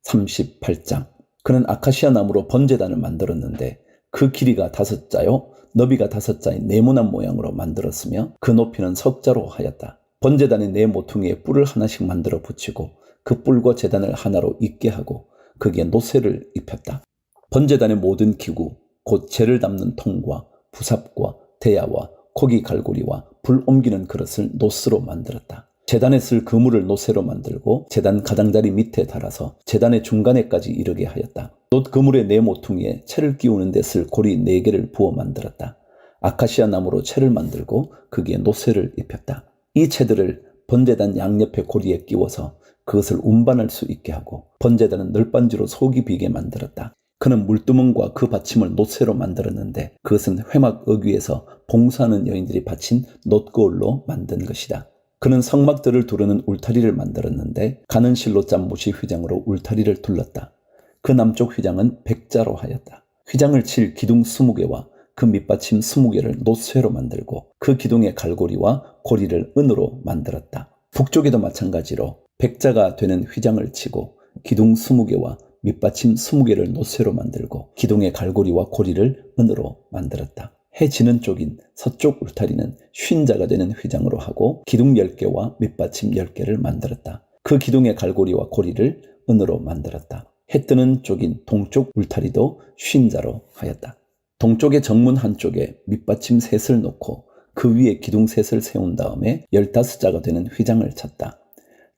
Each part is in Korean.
38장. 그는 아카시아 나무로 번제단을 만들었는데 그 길이가 5자요 너비가 5자의 네모난 모양으로 만들었으며 그 높이는 석자로 하였다. 번제단의 네 모퉁이에 뿔을 하나씩 만들어 붙이고 그 뿔과 제단을 하나로 잇게 하고 거기에 노새를 입혔다. 번제단의 모든 기구 곧 재를 담는 통과 부삽과 대야와 고기 갈고리와 불 옮기는 그릇을 노스로 만들었다. 제단에 쓸 그물을 노새로 만들고 제단 가장자리 밑에 달아서 제단의 중간에까지 이르게 하였다. 또 그물의 네 모퉁이에 채를 끼우는 데 쓸 고리 4개를 부어 만들었다. 아카시아 나무로 채를 만들고 거기에 노새를 입혔다. 이 채들을 번제단 양옆에 고리에 끼워서 그것을 운반할 수 있게 하고 번제단은 널빤지로 속이 비게 만들었다. 그는 물두멍과 그 받침을 놋새로 만들었는데 그것은 회막 어귀에서 봉사하는 여인들이 바친 놋거울로 만든 것이다. 그는 성막들을 두르는 울타리를 만들었는데 가는 실로 짠 못이 휘장으로 울타리를 둘렀다. 그 남쪽 휘장은 백자로 하였다. 휘장을 칠 기둥 20개와 그 밑받침 20개를 놋쇠로 만들고 그 기둥의 갈고리와 고리를 은으로 만들었다. 북쪽에도 마찬가지로 백자가 되는 휘장을 치고 기둥 20개와 밑받침 20개를 놋쇠로 만들고 기둥의 갈고리와 고리를 은으로 만들었다. 해 지는 쪽인 서쪽 울타리는 쉰자가 되는 휘장으로 하고 기둥 10개와 밑받침 10개를 만들었다. 그 기둥의 갈고리와 고리를 은으로 만들었다. 해 뜨는 쪽인 동쪽 울타리도 쉰자로 하였다. 동쪽의 정문 한쪽에 밑받침 셋을 놓고 그 위에 기둥 셋을 세운 다음에 15자가 되는 휘장을 쳤다.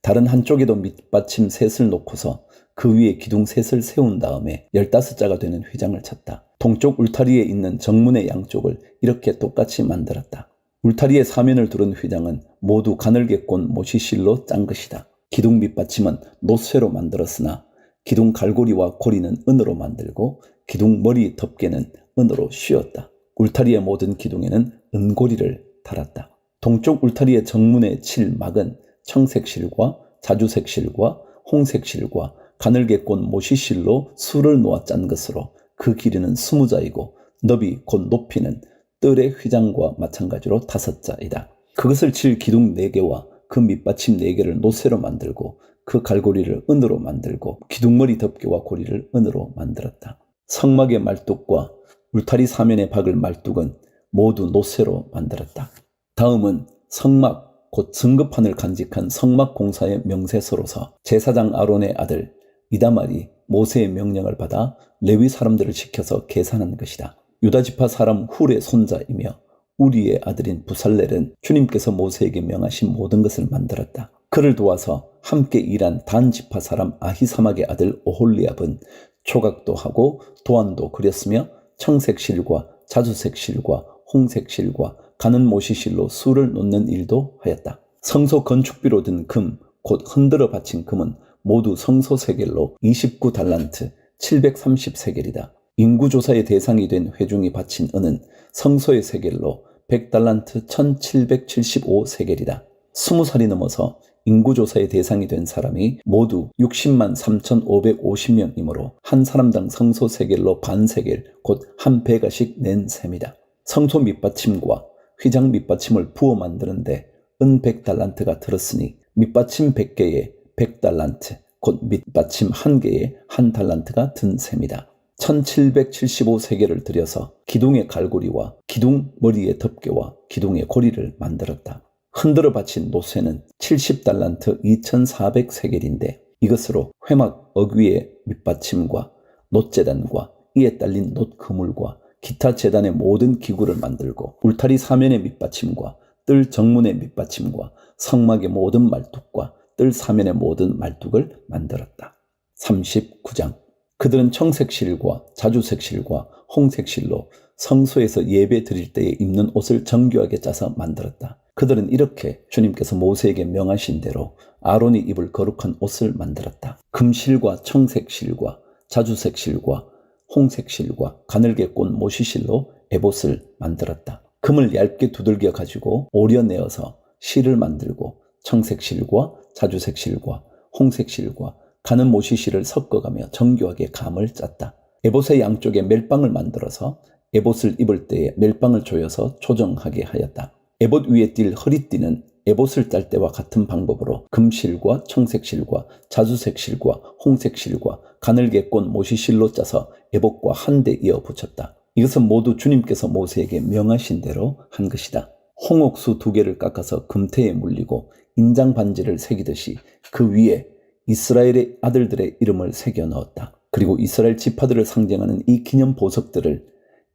다른 한쪽에도 밑받침 셋을 놓고서 그 위에 기둥 셋을 세운 다음에 15자가 되는 휘장을 쳤다. 동쪽 울타리에 있는 정문의 양쪽을 이렇게 똑같이 만들었다. 울타리의 사면을 두른 휘장은 모두 가늘게 꼰 모시실로 짠 것이다. 기둥 밑받침은 놋쇠로 만들었으나 기둥 갈고리와 고리는 은으로 만들고 기둥 머리 덮개는 은으로 씌웠다. 울타리의 모든 기둥에는 은고리를 달았다. 동쪽 울타리의 정문에 칠 막은 청색실과 자주색실과 홍색실과 가늘게 꼰 모시실로 수를 놓아 짠 것으로 그 길이는 20자이고 너비 곧 높이는 뜰의 휘장과 마찬가지로 5자이다. 그것을 칠 기둥 4개와 그 밑받침 4개를 노쇠로 만들고 그 갈고리를 은으로 만들고 기둥머리 덮개와 고리를 은으로 만들었다. 성막의 말뚝과 울타리 사면에 박을 말뚝은 모두 노쇠로 만들었다. 다음은 성막 곧 성급판을 간직한 성막 공사의 명세서로서 제사장 아론의 아들 이다말이 모세의 명령을 받아 레위 사람들을 시켜서 계산한 것이다. 유다지파 사람 훌의 손자이며 우리의 아들인 부살렐은 주님께서 모세에게 명하신 모든 것을 만들었다. 그를 도와서 함께 일한 단 지파 사람 아히사막의 아들 오홀리압은 조각도 하고 도안도 그렸으며 청색실과 자주색실과 홍색실과 가는 모시실로 수를 놓는 일도 하였다. 성소 건축비로 든 금, 곧 흔들어 바친 금은 모두 성소 세겔로 29달란트 730세겔이다. 인구조사의 대상이 된 회중이 바친 은은 성소의 세겔로 100달란트 1775세겔이다. 20살이 넘어서 인구조사의 대상이 된 사람이 모두 60만 3,550명이므로 한 사람당 성소 세겔로 반 세겔 곧 한 배가씩 낸 셈이다. 성소 밑받침과 휘장 밑받침을 부어 만드는데 은 100달란트가 들었으니 밑받침 100개에 100달란트 곧 밑받침 1개에 1달란트가 든 셈이다. 1775세겔을 들여서 기둥의 갈고리와 기둥 머리의 덮개와 기둥의 고리를 만들었다. 흔들어 바친 노쇠는 70달란트 2400세겔인데 이것으로 회막 어귀의 밑받침과 놋제단과 이에 딸린 놋그물과 기타 제단의 모든 기구를 만들고 울타리 사면의 밑받침과 뜰 정문의 밑받침과 성막의 모든 말뚝과 뜰 사면의 모든 말뚝을 만들었다. 39장. 그들은 청색실과 자주색실과 홍색실로 성소에서 예배 드릴 때에 입는 옷을 정교하게 짜서 만들었다. 그들은 이렇게 주님께서 모세에게 명하신 대로 아론이 입을 거룩한 옷을 만들었다. 금실과 청색실과 자주색실과 홍색실과 가늘게 꼰 모시실로 에봇을 만들었다. 금을 얇게 두들겨 가지고 오려내어서 실을 만들고 청색실과 자주색실과 홍색실과 가는 모시실을 섞어가며 정교하게 감을 짰다. 에봇의 양쪽에 멜빵을 만들어서 에봇을 입을 때에 멜빵을 조여서 조정하게 하였다. 에봇 위에 띌 허리띠는 에봇을 짤 때와 같은 방법으로 금실과 청색실과 자주색실과 홍색실과 가늘게 꼰 모시실로 짜서 에봇과 한데 이어 붙였다. 이것은 모두 주님께서 모세에게 명하신 대로 한 것이다. 홍옥수 2개를 깎아서 금태에 물리고 인장 반지를 새기듯이 그 위에 이스라엘의 아들들의 이름을 새겨 넣었다. 그리고 이스라엘 지파들을 상징하는 이 기념 보석들을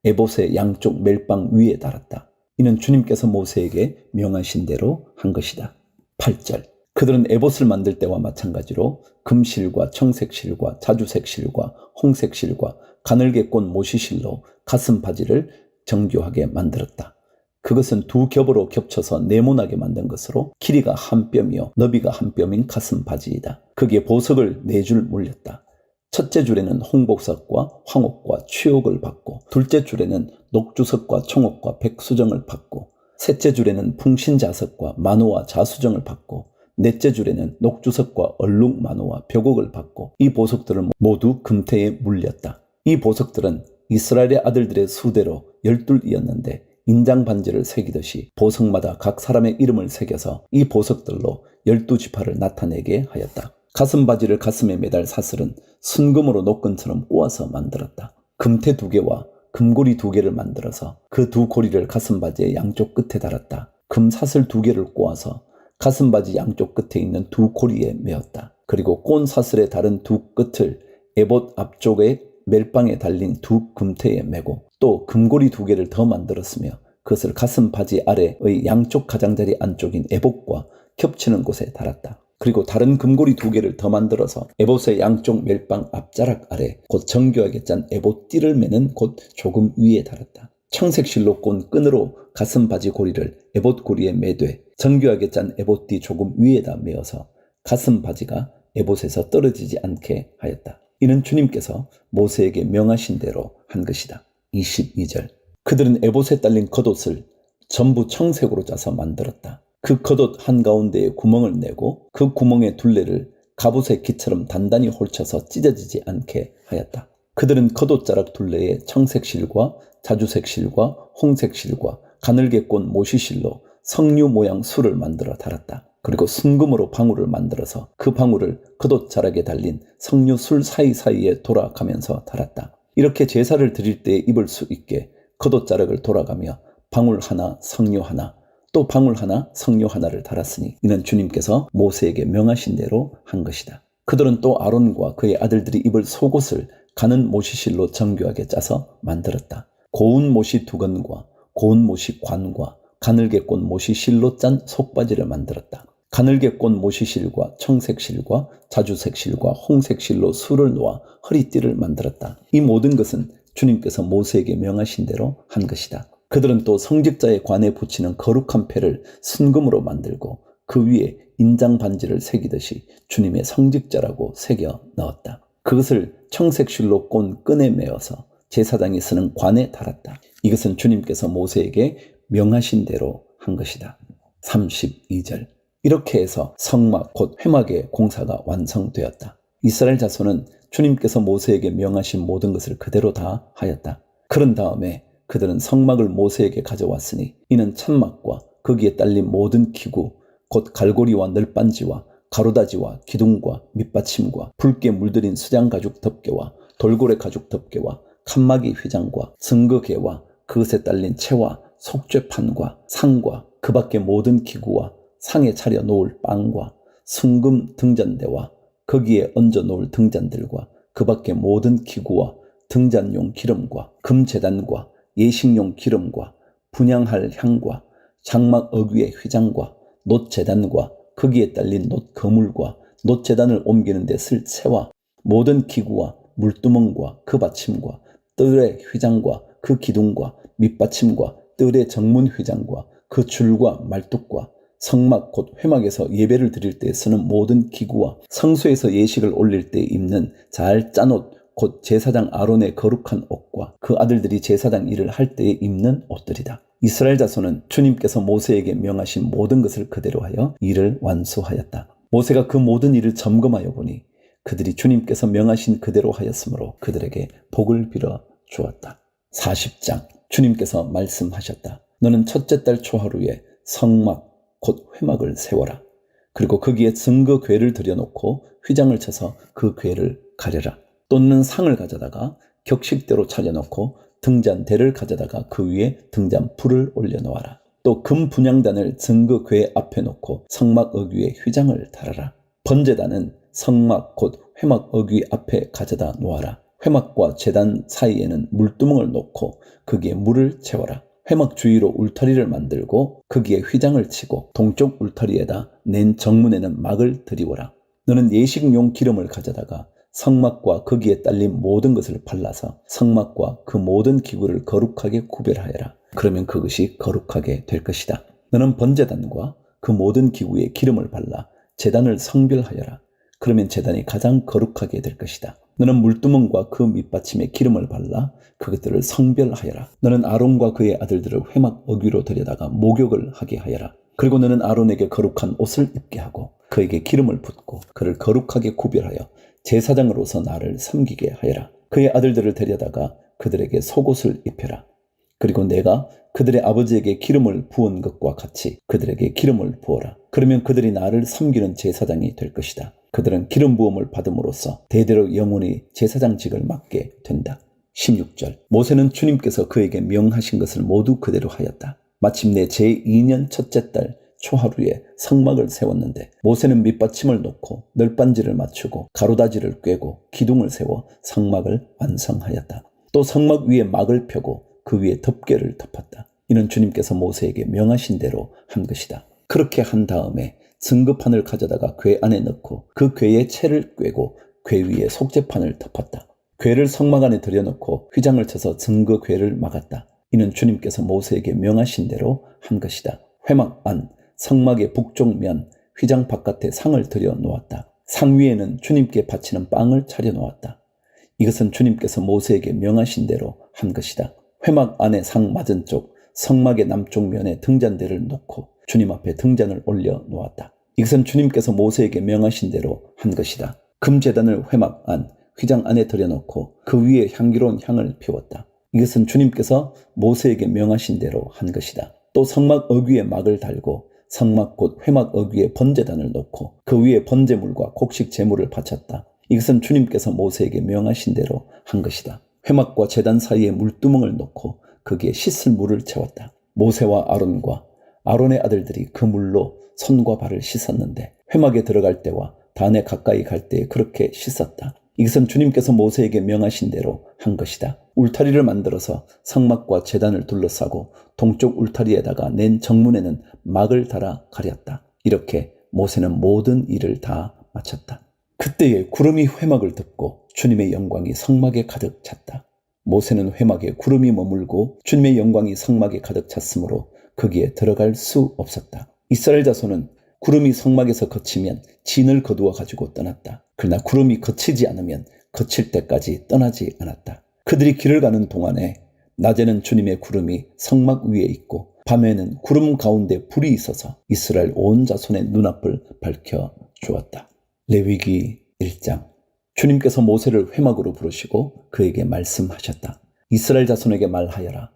에봇의 양쪽 멜빵 위에 달았다. 이는 주님께서 모세에게 명하신 대로 한 것이다. 8절. 그들은 에봇을 만들 때와 마찬가지로 금실과 청색실과 자주색실과 홍색실과 가늘게 꼰 모시실로 가슴바지를 정교하게 만들었다. 그것은 2겹으로 겹쳐서 네모나게 만든 것으로 길이가 1뼘이요 너비가 1뼘인 가슴바지이다. 거기에 보석을 4줄 물렸다. 첫째 줄에는 홍복석과 황옥과 취옥을 받고, 둘째 줄에는 녹주석과 청옥과 백수정을 받고, 셋째 줄에는 풍신자석과 만호와 자수정을 받고, 넷째 줄에는 녹주석과 얼룩만호와 벽옥을 받고, 이 보석들을 모두 금태에 물렸다. 이 보석들은 이스라엘의 아들들의 수대로 12이었는데 인장 반지를 새기듯이 보석마다 각 사람의 이름을 새겨서 이 보석들로 12지파를 나타내게 하였다. 가슴바지를 가슴에 매달 사슬은 순금으로 노끈처럼 꼬아서 만들었다. 금태 2개와 금고리 2개를 만들어서 그 2고리를 가슴바지의 양쪽 끝에 달았다. 금사슬 2개를 꼬아서 가슴바지 양쪽 끝에 있는 2고리에 메었다. 그리고 꼰 사슬의 다른 2끝을 에봇 앞쪽에 멜빵에 달린 2 금태에 메고 또 금고리 2개를 더 만들었으며 그것을 가슴바지 아래의 양쪽 가장자리 안쪽인 에봇과 겹치는 곳에 달았다. 그리고 다른 금고리 2개를 더 만들어서 에봇의 양쪽 멜빵 앞자락 아래 곧 정교하게 짠 에봇 띠를 매는 곳 조금 위에 달았다. 청색실로 꼰 끈으로 가슴바지 고리를 에봇 고리에 매되 정교하게 짠 에봇 띠 조금 위에다 메어서 가슴바지가 에봇에서 떨어지지 않게 하였다. 이는 주님께서 모세에게 명하신 대로 한 것이다. 22절. 그들은 에봇에 딸린 겉옷을 전부 청색으로 짜서 만들었다. 그 겉옷 한가운데에 구멍을 내고 그 구멍의 둘레를 갑옷의 기처럼 단단히 홀쳐서 찢어지지 않게 하였다. 그들은 겉옷자락 둘레에 청색실과 자주색실과 홍색실과 가늘게 꼰 모시실로 석류 모양 술을 만들어 달았다. 그리고 순금으로 방울을 만들어서 그 방울을 겉옷자락에 달린 석류 술 사이사이에 돌아가면서 달았다. 이렇게 제사를 드릴 때에 입을 수 있게 겉옷자락을 돌아가며 방울 하나, 석류 하나, 또 방울 하나, 석류 하나를 달았으니 이는 주님께서 모세에게 명하신 대로 한 것이다. 그들은 또 아론과 그의 아들들이 입을 속옷을 가는 모시실로 정교하게 짜서 만들었다. 고운 모시 2건과 고운 모시 관과 가늘게 꼰 모시실로 짠 속바지를 만들었다. 가늘게 꼰 모시실과 청색실과 자주색실과 홍색실로 술을 놓아 허리띠를 만들었다. 이 모든 것은 주님께서 모세에게 명하신 대로 한 것이다. 그들은 또 성직자의 관에 붙이는 거룩한 패를 순금으로 만들고 그 위에 인장 반지를 새기듯이 주님의 성직자라고 새겨 넣었다. 그것을 청색실로 꼰 끈에 메어서 제사장이 쓰는 관에 달았다. 이것은 주님께서 모세에게 명하신 대로 한 것이다. 32절. 이렇게 해서 성막 곧 회막의 공사가 완성되었다. 이스라엘 자손은 주님께서 모세에게 명하신 모든 것을 그대로 다 하였다. 그런 다음에 그들은 성막을 모세에게 가져왔으니 이는 천막과 거기에 딸린 모든 기구 곧 갈고리와 널빤지와 가로다지와 기둥과 밑받침과 붉게 물들인 수장 가죽 덮개와 돌고래 가죽 덮개와 칸막이 휘장과 증거개와 그것에 딸린 채와 속죄판과 상과 그 밖의 모든 기구와 상에 차려 놓을 빵과 순금 등잔대와 거기에 얹어 놓을 등잔들과 그 밖의 모든 기구와 등잔용 기름과 금제단과 예식용 기름과 분향할 향과 장막 어귀의 휘장과 놋제단과 거기에 딸린 놋거물과 놋제단을 옮기는 데 쓸 채와 모든 기구와 물두멍과 그 받침과 뜰의 휘장과 그 기둥과 밑받침과 뜰의 정문 휘장과 그 줄과 말뚝과 성막 곧 회막에서 예배를 드릴 때 쓰는 모든 기구와 성소에서 예식을 올릴 때 입는 잘 짠 옷 곧 제사장 아론의 거룩한 옷과 그 아들들이 제사장 일을 할 때에 입는 옷들이다. 이스라엘 자손은 주님께서 모세에게 명하신 모든 것을 그대로 하여 일을 완수하였다. 모세가 그 모든 일을 점검하여 보니 그들이 주님께서 명하신 그대로 하였으므로 그들에게 복을 빌어 주었다. 40장. 주님께서 말씀하셨다. 너는 첫째 달 초하루에 성막 곧 회막을 세워라. 그리고 거기에 증거 궤를 들여놓고 휘장을 쳐서 그 궤를 가려라. 또는 상을 가져다가 격식대로 차려놓고 등잔대를 가져다가 그 위에 등잔불을 올려놓아라. 또 금 분향단을 증거 궤 앞에 놓고 성막 어귀에 휘장을 달아라. 번제단은 성막 곧 회막 어귀 앞에 가져다 놓아라. 회막과 제단 사이에는 물두멍을 놓고 거기에 물을 채워라. 회막 주위로 울타리를 만들고 거기에 휘장을 치고 동쪽 울타리에다 낸 정문에는 막을 들이워라. 너는 예식용 기름을 가져다가 성막과 거기에 딸린 모든 것을 발라서 성막과 그 모든 기구를 거룩하게 구별하여라. 그러면 그것이 거룩하게 될 것이다. 너는 번제단과 그 모든 기구에 기름을 발라 제단을 성별하여라. 그러면 제단이 가장 거룩하게 될 것이다. 너는 물두멍과 그 밑받침에 기름을 발라 그것들을 성별하여라. 너는 아론과 그의 아들들을 회막 어귀로 데려다가 목욕을 하게 하여라. 그리고 너는 아론에게 거룩한 옷을 입게 하고 그에게 기름을 붓고 그를 거룩하게 구별하여 제사장으로서 나를 섬기게 하여라. 그의 아들들을 데려다가 그들에게 속옷을 입혀라. 그리고 내가 그들의 아버지에게 기름을 부은 것과 같이 그들에게 기름을 부어라. 그러면 그들이 나를 섬기는 제사장이 될 것이다. 그들은 기름 부음을 받음으로써 대대로 영원히 제사장직을 맡게 된다. 16절. 모세는 주님께서 그에게 명하신 것을 모두 그대로 하였다. 마침내 제2년 첫째 달 초하루에 성막을 세웠는데 모세는 밑받침을 놓고 널빤지를 맞추고 가로다지를 꿰고 기둥을 세워 성막을 완성하였다. 또 성막 위에 막을 펴고 그 위에 덮개를 덮었다. 이는 주님께서 모세에게 명하신 대로 한 것이다. 그렇게 한 다음에 증거판을 가져다가 궤 안에 넣고 그 궤에 채를 꿰고 궤 위에 속죄판을 덮었다. 궤를 성막 안에 들여놓고 휘장을 쳐서 증거 궤를 막았다. 이는 주님께서 모세에게 명하신 대로 한 것이다. 회막 안 성막의 북쪽 면 휘장 바깥에 상을 들여 놓았다. 상 위에는 주님께 바치는 빵을 차려 놓았다. 이것은 주님께서 모세에게 명하신 대로 한 것이다. 회막 안의 상 맞은쪽 성막의 남쪽 면에 등잔대를 놓고 주님 앞에 등잔을 올려 놓았다. 이것은 주님께서 모세에게 명하신 대로 한 것이다. 금제단을 회막 안 휘장 안에 들여놓고 그 위에 향기로운 향을 피웠다. 이것은 주님께서 모세에게 명하신 대로 한 것이다. 또 성막 어귀에 막을 달고 성막 곧 회막 어귀에 번제단을 놓고 그 위에 번제물과 곡식 제물을 바쳤다. 이것은 주님께서 모세에게 명하신 대로 한 것이다. 회막과 제단 사이에 물두멍을 놓고 거기에 씻을 물을 채웠다. 모세와 아론과 아론의 아들들이 그 물로 손과 발을 씻었는데 회막에 들어갈 때와 단에 가까이 갈 때에 그렇게 씻었다. 이것은 주님께서 모세에게 명하신 대로 한 것이다. 울타리를 만들어서 성막과 제단을 둘러싸고 동쪽 울타리에다가 낸 정문에는 막을 달아 가렸다. 이렇게 모세는 모든 일을 다 마쳤다. 그때에 구름이 회막을 덮고 주님의 영광이 성막에 가득 찼다. 모세는 회막에 구름이 머물고 주님의 영광이 성막에 가득 찼으므로 거기에 들어갈 수 없었다. 이스라엘 자손은 구름이 성막에서 거치면 진을 거두어 가지고 떠났다. 그러나 구름이 거치지 않으면 거칠 때까지 떠나지 않았다. 그들이 길을 가는 동안에 낮에는 주님의 구름이 성막 위에 있고 밤에는 구름 가운데 불이 있어서 이스라엘 온 자손의 눈앞을 밝혀 주었다. 레위기 1장. 주님께서 모세를 회막으로 부르시고 그에게 말씀하셨다. 이스라엘 자손에게 말하여라.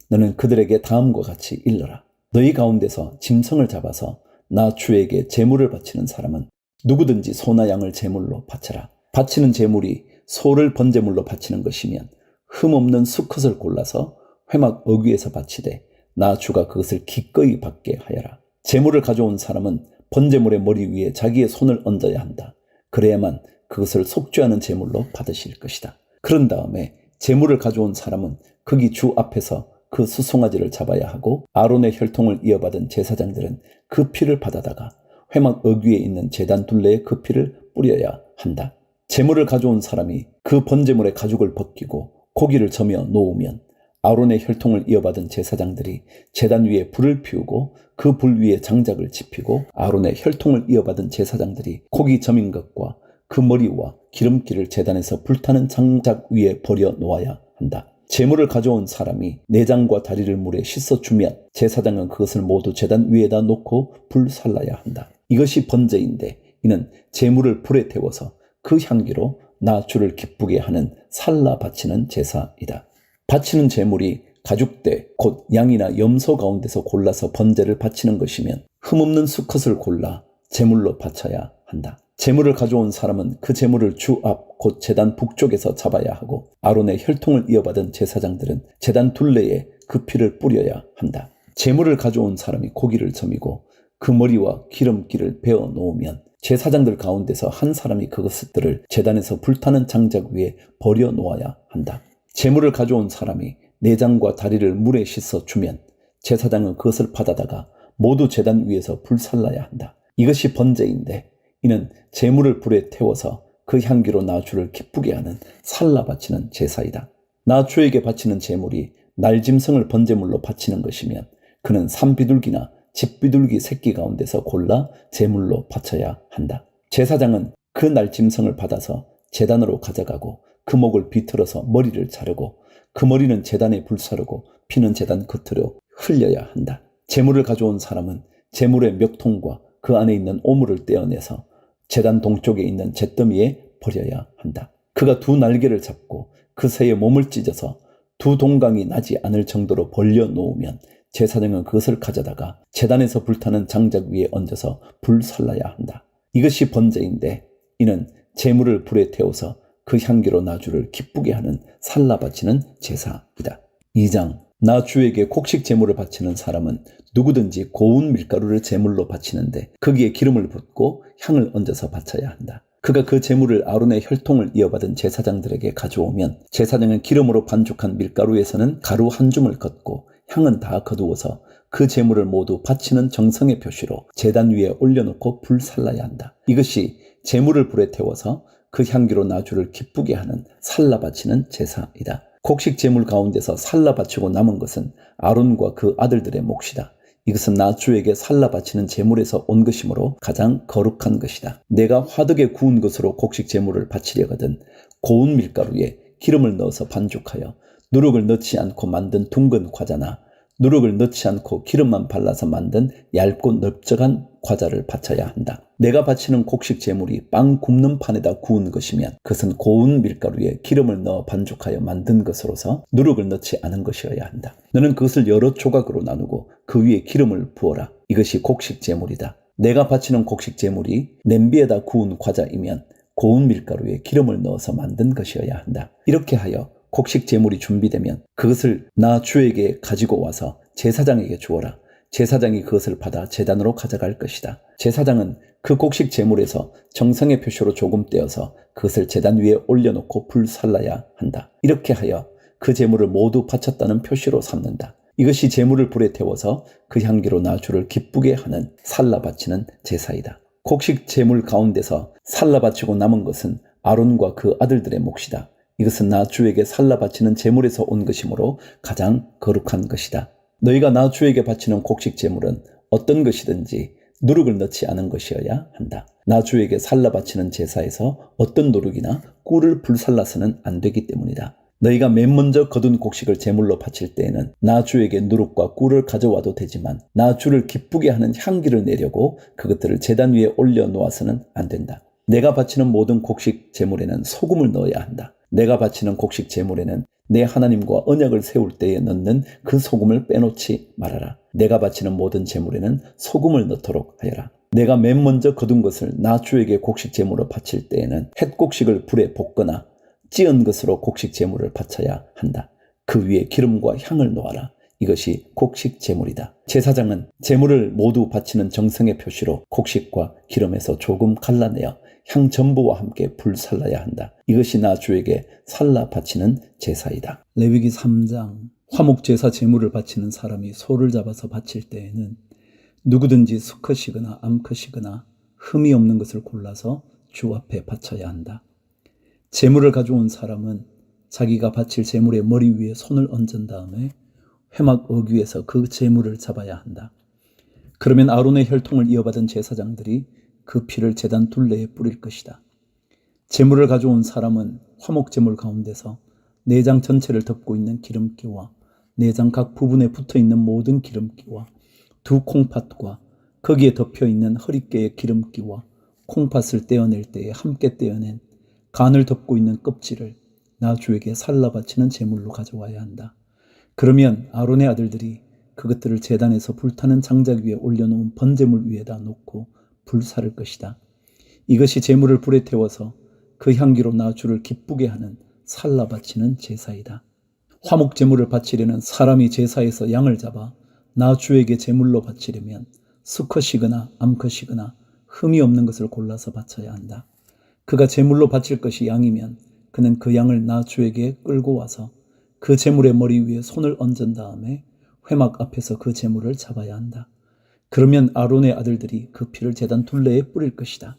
너는 그들에게 다음과 같이 일러라. 너희 가운데서 짐승을 잡아서 나 주에게 제물을 바치는 사람은 누구든지 소나 양을 제물로 바쳐라. 바치는 제물이 소를 번제물로 바치는 것이면 흠없는 수컷을 골라서 회막 어귀에서 바치되 나 주가 그것을 기꺼이 받게 하여라. 제물을 가져온 사람은 번제물의 머리 위에 자기의 손을 얹어야 한다. 그래야만 그것을 속죄하는 제물로 받으실 것이다. 그런 다음에 제물을 가져온 사람은 거기 주 앞에서 그 수송아지를 잡아야 하고 아론의 혈통을 이어받은 제사장들은 그 피를 받아다가 회막 어귀에 있는 제단 둘레에 그 피를 뿌려야 한다. 제물을 가져온 사람이 그 번제물의 가죽을 벗기고 고기를 저며 놓으면 아론의 혈통을 이어받은 제사장들이 제단 위에 불을 피우고 그 불 위에 장작을 지피고 아론의 혈통을 이어받은 제사장들이 고기 저민 것과 그 머리와 기름기를 제단에서 불타는 장작 위에 버려 놓아야 한다. 제물을 가져온 사람이 내장과 다리를 물에 씻어주면 제사장은 그것을 모두 제단 위에다 놓고 불살라야 한다. 이것이 번제인데 이는 제물을 불에 태워서 그 향기로 나 주를 기쁘게 하는 살라 바치는 제사이다. 바치는 제물이 가죽대 곧 양이나 염소 가운데서 골라서 번제를 바치는 것이면 흠없는 수컷을 골라 제물로 바쳐야 한다. 제물을 가져온 사람은 그 제물을 주 앞 곧 제단 북쪽에서 잡아야 하고 아론의 혈통을 이어받은 제사장들은 제단 둘레에 그 피를 뿌려야 한다. 제물을 가져온 사람이 고기를 점이고 그 머리와 기름기를 베어 놓으면 제사장들 가운데서 한 사람이 그것들을 제단에서 불타는 장작 위에 버려 놓아야 한다. 제물을 가져온 사람이 내장과 다리를 물에 씻어 주면 제사장은 그것을 받아다가 모두 제단 위에서 불살라야 한다. 이것이 번제인데 이는 제물을 불에 태워서 그 향기로 나 주를 기쁘게 하는 살라 바치는 제사이다. 나 주에게 바치는 제물이 날짐승을 번제물로 바치는 것이면 그는 산비둘기나 집비둘기 새끼 가운데서 골라 제물로 바쳐야 한다. 제사장은 그 날짐승을 받아서 제단으로 가져가고 그 목을 비틀어서 머리를 자르고 그 머리는 제단에 불사르고 피는 제단 겉으로 흘려야 한다. 제물을 가져온 사람은 제물의 멱통과 그 안에 있는 오물을 떼어내서 제단 동쪽에 있는 잿더미에 버려야 한다. 그가 두 날개를 잡고 그 새의 몸을 찢어서 두 동강이 나지 않을 정도로 벌려 놓으면 제사장은 그것을 가져다가 제단에서 불타는 장작 위에 얹어서 불살라야 한다. 이것이 번제인데 이는 제물을 불에 태워서 그 향기로 나 주를 기쁘게 하는 살라 바치는 제사이다. 2장 나 주에게 곡식 제물을 바치는 사람은 누구든지 고운 밀가루를 제물로 바치는데 거기에 기름을 붓고 향을 얹어서 바쳐야 한다. 그가 그 제물을 아론의 혈통을 이어받은 제사장들에게 가져오면 제사장은 기름으로 반죽한 밀가루에서는 가루 한 줌을 걷고 향은 다 거두어서 그 제물을 모두 바치는 정성의 표시로 제단 위에 올려놓고 불살라야 한다. 이것이 제물을 불에 태워서 그 향기로 나 주를 기쁘게 하는 살라 바치는 제사이다. 곡식 제물 가운데서 살라 바치고 남은 것은 아론과 그 아들들의 몫이다. 이것은 나 주에게 살라 바치는 제물에서 온 것이므로 가장 거룩한 것이다. 내가 화덕에 구운 것으로 곡식 제물을 바치려거든 고운 밀가루에 기름을 넣어서 반죽하여 누룩을 넣지 않고 만든 둥근 과자나 누룩을 넣지 않고 기름만 발라서 만든 얇고 넓적한 과자를 바쳐야 한다. 내가 바치는 곡식 제물이 빵 굽는 판에다 구운 것이면 그것은 고운 밀가루에 기름을 넣어 반죽하여 만든 것으로서 누룩을 넣지 않은 것이어야 한다. 너는 그것을 여러 조각으로 나누고 그 위에 기름을 부어라. 이것이 곡식 제물이다. 내가 바치는 곡식 제물이 냄비에다 구운 과자이면 고운 밀가루에 기름을 넣어서 만든 것이어야 한다. 이렇게 하여 곡식 제물이 준비되면 그것을 나 주에게 가지고 와서 제사장에게 주어라. 제사장이 그것을 받아 제단으로 가져갈 것이다. 제사장은 그 곡식 제물에서 정성의 표시로 조금 떼어서 그것을 제단 위에 올려놓고 불살라야 한다. 이렇게 하여 그 제물을 모두 바쳤다는 표시로 삼는다. 이것이 제물을 불에 태워서 그 향기로 나 주를 기쁘게 하는 살라 바치는 제사이다. 곡식 제물 가운데서 살라 바치고 남은 것은 아론과 그 아들들의 몫이다. 이것은 나 주에게 살라 바치는 제물에서 온 것이므로 가장 거룩한 것이다. 너희가 나 주에게 바치는 곡식 제물은 어떤 것이든지 누룩을 넣지 않은 것이어야 한다. 나 주에게 살라 바치는 제사에서 어떤 누룩이나 꿀을 불살라서는 안 되기 때문이다. 너희가 맨 먼저 거둔 곡식을 제물로 바칠 때에는 나 주에게 누룩과 꿀을 가져와도 되지만 나 주를 기쁘게 하는 향기를 내려고 그것들을 제단 위에 올려놓아서는 안 된다. 내가 바치는 모든 곡식 제물에는 소금을 넣어야 한다. 내가 바치는 곡식 제물에는 내 하나님과 언약을 세울 때에 넣는 그 소금을 빼놓지 말아라. 내가 바치는 모든 제물에는 소금을 넣도록 하여라. 내가 맨 먼저 거둔 것을 나 주에게 곡식 제물로 바칠 때에는 햇곡식을 불에 볶거나 찌은 것으로 곡식 제물을 바쳐야 한다. 그 위에 기름과 향을 놓아라. 이것이 곡식 제물이다. 제사장은 제물을 모두 바치는 정성의 표시로 곡식과 기름에서 조금 갈라내어 향 전부와 함께 불살라야 한다. 이것이 나 주에게 살라 바치는 제사이다. 레위기 3장 화목제사 제물을 바치는 사람이 소를 잡아서 바칠 때에는 누구든지 수컷이거나 암컷이거나 흠이 없는 것을 골라서 주 앞에 바쳐야 한다. 제물을 가져온 사람은 자기가 바칠 제물의 머리 위에 손을 얹은 다음에 회막 어귀에서 그 제물을 잡아야 한다. 그러면 아론의 혈통을 이어받은 제사장들이 그 피를 제단 둘레에 뿌릴 것이다. 제물을 가져온 사람은 화목제물 가운데서 내장 전체를 덮고 있는 기름기와 내장 각 부분에 붙어있는 모든 기름기와 두 콩팥과 거기에 덮여있는 허리깨의 기름기와 콩팥을 떼어낼 때에 함께 떼어낸 간을 덮고 있는 껍질을 나 주에게 살라 바치는 제물로 가져와야 한다. 그러면 아론의 아들들이 그것들을 제단에서 불타는 장작 위에 올려놓은 번제물 위에다 놓고 불사를 것이다. 이것이 제물을 불에 태워서 그 향기로 나 주를 기쁘게 하는 살라 바치는 제사이다. 화목 제물을 바치려는 사람이 제사에서 양을 잡아 나 주에게 제물로 바치려면 수컷이거나 암컷이거나 흠이 없는 것을 골라서 바쳐야 한다. 그가 제물로 바칠 것이 양이면 그는 그 양을 나 주에게 끌고 와서 그 제물의 머리 위에 손을 얹은 다음에 회막 앞에서 그 제물을 잡아야 한다. 그러면 아론의 아들들이 그 피를 제단 둘레에 뿌릴 것이다.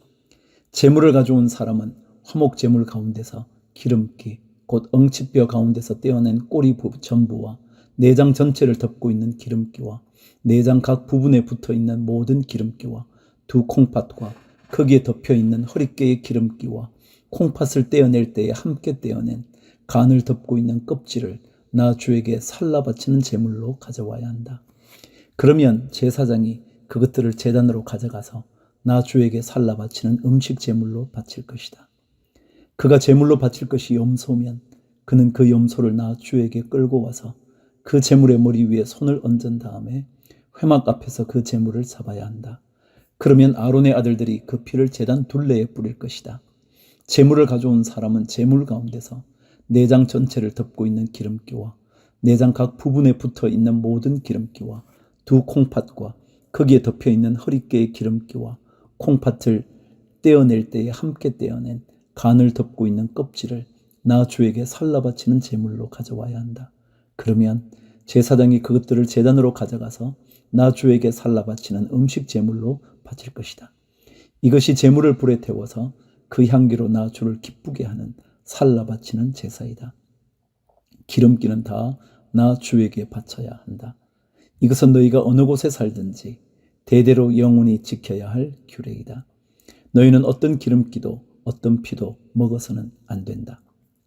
제물을 가져온 사람은 화목 제물 가운데서 기름기, 곧 엉치뼈 가운데서 떼어낸 꼬리 전부와 내장 전체를 덮고 있는 기름기와 내장 각 부분에 붙어 있는 모든 기름기와 두 콩팥과 거기에 덮여 있는 허리깨의 기름기와 콩팥을 떼어낼 때에 함께 떼어낸 간을 덮고 있는 껍질을 나 주에게 살라 바치는 제물로 가져와야 한다. 그러면 제사장이 그것들을 제단으로 가져가서 나 주에게 살라 바치는 음식 제물로 바칠 것이다. 그가 제물로 바칠 것이 염소면 그는 그 염소를 나 주에게 끌고 와서 그 제물의 머리 위에 손을 얹은 다음에 회막 앞에서 그 제물을 잡아야 한다. 그러면 아론의 아들들이 그 피를 제단 둘레에 뿌릴 것이다. 제물을 가져온 사람은 제물 가운데서 내장 전체를 덮고 있는 기름기와 내장 각 부분에 붙어 있는 모든 기름기와 두 콩팥과 거기에 덮여 있는 허리깨의 기름기와 콩팥을 떼어낼 때에 함께 떼어낸 간을 덮고 있는 껍질을 나 주에게 살라 바치는 제물로 가져와야 한다. 그러면 제사장이 그것들을 제단으로 가져가서 나 주에게 살라 바치는 음식 제물로 바칠 것이다. 이것이 제물을 불에 태워서 그 향기로 나 주를 기쁘게 하는 살라 바치는 제사이다. 기름기는 다 나 주에게 바쳐야 한다. 이것은 너희가 어느 곳에 살든지 대대로 영원히 지켜야 할 규례이다. 너희는 어떤 기름기도 어떤 피도 먹어서는 안 된다.